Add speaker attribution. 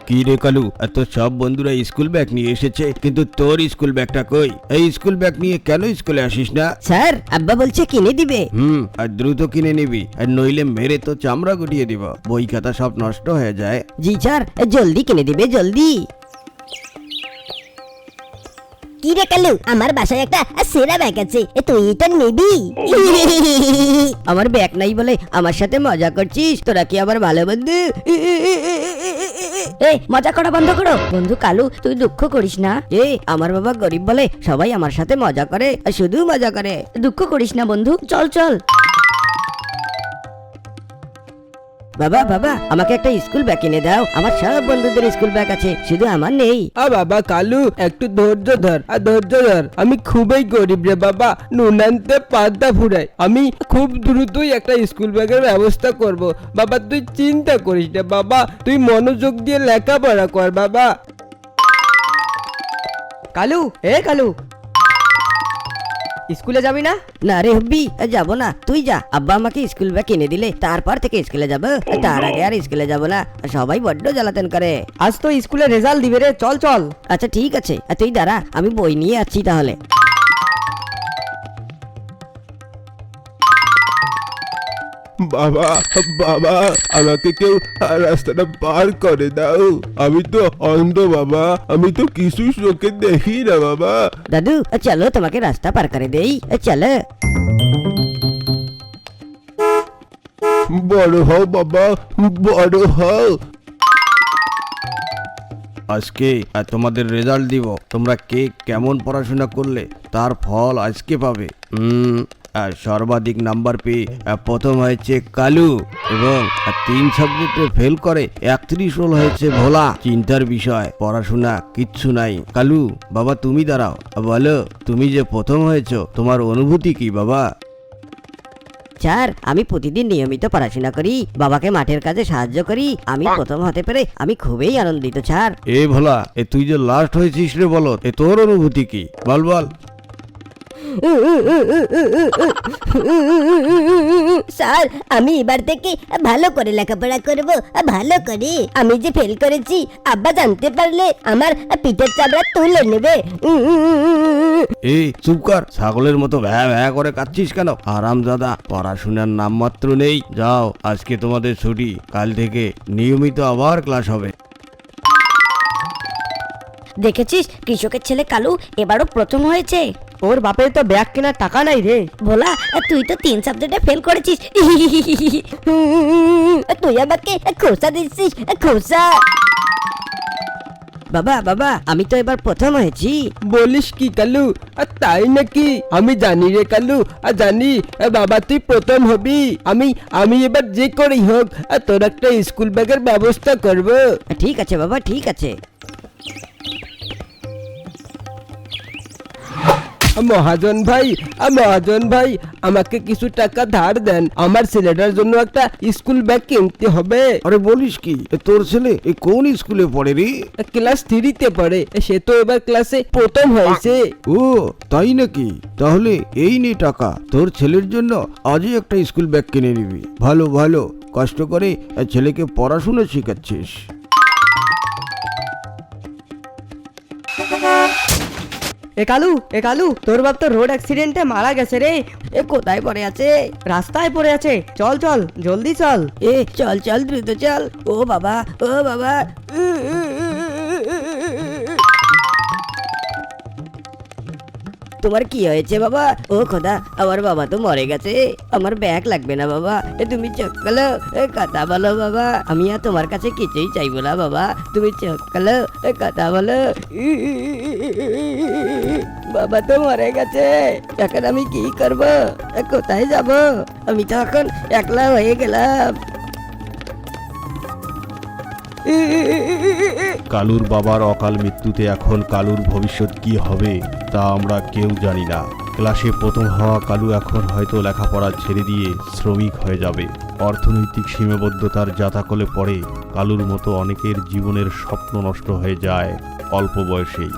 Speaker 1: কি রে কালু, এত সব বন্ধুরা স্কুল ব্যাগ নিয়ে এসেছে, কিন্তু তোর স্কুল ব্যাগটা কই? এই স্কুল ব্যাগ নিয়ে কেন স্কুলে আসিস না?
Speaker 2: স্যার, আব্বা বলছে কিনে দিবে।
Speaker 1: আর দ্রুত কিনে নিবি, আর নইলে মেরে তো চামড়া গুটিয়ে দিব, বই খাতা সব নষ্ট হয়ে যায়।
Speaker 2: জি স্যার, জলদি কিনে দিবে, জলদি।
Speaker 3: কি রে কালু, আমার বাসায় একটা সেরা ব্যাগ আছে, তুই এটা নিবি?
Speaker 2: আমার ব্যাগ নাই বলে আমার সাথে মজা করছিস? তোরা কি আবার ভালো বন্ধু? এই মজা করা বন্ধ করো। বন্ধু কালু, তুই দুঃখ করিস না। আমার বাবা গরিব বলে সবাই আমার সাথে মজা করে, শুধু মজা করে। দুঃখ করিস না বন্ধু, চল চল। বাবা বাবা, আমাকে একটা স্কুল ব্যাগ কিনে দাও। আমার সব বন্ধুদের স্কুল ব্যাগ আছে, শুধু আমার নেই।
Speaker 4: বাবা কালু, একটু ধৈর্য ধর, আর ধৈর্য ধর। আমি খুবই গরিব রে বাবা, নুন আনতে পান্তা ফুরাই। আমি খুব দ্রুতই একটা স্কুল ব্যাগের ব্যবস্থা করব। বাবা তুই চিন্তা করিস না বাবা, তুই মনোযোগ দিয়ে লেখাপড়া কর বাবা। কালু, কালু, স্কুলে যাবি না?
Speaker 2: না রে হব্বি, যাবো না। তুই যা, আব্বা আমাকে স্কুল ব্যাগ কিনে দিলে তারপর থেকে স্কুলে যাবো, তার আগে আর স্কুলে যাবো না। সবাই বড্ড জ্বালাতন করে।
Speaker 4: আজ তো স্কুলে রেজাল্ট দিবে রে, চল চল।
Speaker 2: আচ্ছা ঠিক আছে, তুই দাঁড়া, আমি বই নিয়ে আসছি তাহলে।
Speaker 5: বাবা বাবা, আমাকে কেউ রাস্তাটা পার করে দাও। আমি তো অন্ধ বাবা, আমি তো কিছু চোখে দেখি না বাবা।
Speaker 2: দাদু চলো, তোমাকে রাস্তা পার করে দেই, চলো।
Speaker 5: বড় হও বাবা, বড় হও।
Speaker 1: আজকে তোমাদের রেজাল্ট দিব, তোমরা কে কেমন পড়াশোনা করলে তার ফল আজকে পাবে। সর্বাধিক নাম্বার পেয়ে প্রথম হয়েছে কালু, এবং 3 সাবজেক্টে ফেল করে 31 রোল হয়েছে ভোলা। চিন্তার বিষয়, পড়াশোনা কিচ্ছু নাই। কালু বাবা, তুমি দাঁড়াও, বলো তুমি যে প্রথম হয়েছো, তোমার অনুভূতি কি বাবা?
Speaker 2: স্যার, আমি প্রতিদিন নিয়মিত পড়াশোনা করি, বাবাকে মাঠের কাজে সাহায্য করি। আমি প্রথম হতে পেরে আমি খুবই আনন্দিত স্যার।
Speaker 1: ভোলা, তুই যে লাস্ট হয়েছিস রে, বলো তোর অনুভূতি কি? বল বল।
Speaker 3: স্যার, আমি এবার থেকে ভালো করে লেখাপড়া করব, ভালো করে। আমি যে ফেল করেছি, আব্বা জানতে পারলে আমার পিঠের চামড়া তুলে নেবে।
Speaker 1: চুপ কর, ছাগলের মতো ভ্যা ভ্যা করে কাচ্ছিস কেন? আরামজাদা, পড়াশোনার নাম মাত্র নেই। যাও, আজকে তোমাদের ছুটি, কাল থেকে নিয়মিত আবার ক্লাস হবে।
Speaker 3: দেখেছিস, কৃষকের ছেলে কালু এবারও প্রথম হয়েছে।
Speaker 4: ওর বাপের তো ব্যাগ কেনার টাকা নাই রে।
Speaker 3: বলা, তুই তো 3 সাবজেক্টে ফেল করেছিস। তুই আমাকে খোঁচা দিচ্ছিস, খোঁচা।
Speaker 2: বাবা বাবা, আমি তো এবার প্রথম হয়েছি।
Speaker 4: বলিস কি কালু? তাই নাকি? আমি জানি রে কালু, জানি বাবা তুই প্রথম হবি। আমি এবার যে করেই হোক তোর একটা স্কুল ব্যাগের ব্যবস্থা করব।
Speaker 2: ঠিক আছে বাবা, ঠিক আছে।
Speaker 4: মহাজন ভাই, আমাকে কিছু টাকা ধার দেন। আমার ছেলেটার জন্য একটা স্কুল ব্যাগ কিনতে হবে।
Speaker 1: আরে বলিস কি, তোর ছেলে কোন স্কুলে পড়ে রে?
Speaker 4: ক্লাস 3-তে পড়ে, সে তো এবার ক্লাসে প্রথম হয়েছে।
Speaker 1: ও তাই নাকি? তাহলে এই নে টাকা, তোর ছেলের জন্য আজই একটা স্কুল ব্যাগ কিনে নিবি। ভালো ভালো কষ্ট করে ছেলেকে পড়াশোনা শেখাচ্ছিস।
Speaker 4: এ কালু, তোর বাপ তো রোড অ্যাক্সিডেন্টে মারা গেছে রে।
Speaker 2: কোথায় পড়ে আছে?
Speaker 4: রাস্তায় পড়ে আছে। চল চল, জলদি চল।
Speaker 2: চল চল, দ্রুত চল। ও বাবা, ও বাবা। তোমার কি হয়েছে বাবা? ও খোদা, আমার বাবা তো মরে গেছে। আমার ব্যাগ লাগবে না বাবা, তুমি চোখ খোলো, কথা বলো বাবা। আমি আর তোমার কাছে কিছুই চাইবো না বাবা, তুমি চোখ খোলো, কথা বলো। বাবা তো মরে গেছে, এখন আমি কি করব? কোথায় যাব? আমি তো এখন একলা হয়ে গেলাম।
Speaker 5: কালুর বাবার অকাল মৃত্যুতে এখন কালুর ভবিষ্যৎ কি হবে তা আমরা কেউ জানি না। ক্লাসে প্রথম হওয়া কালু এখন হয়তো লেখাপড়া ছেড়ে দিয়ে শ্রমিক হয়ে যাবে। অর্থনৈতিক সীমাবদ্ধতার জাতাকলে পড়ে কালুর মতো অনেকের জীবনের স্বপ্ন নষ্ট হয়ে যায় অল্প বয়সেই।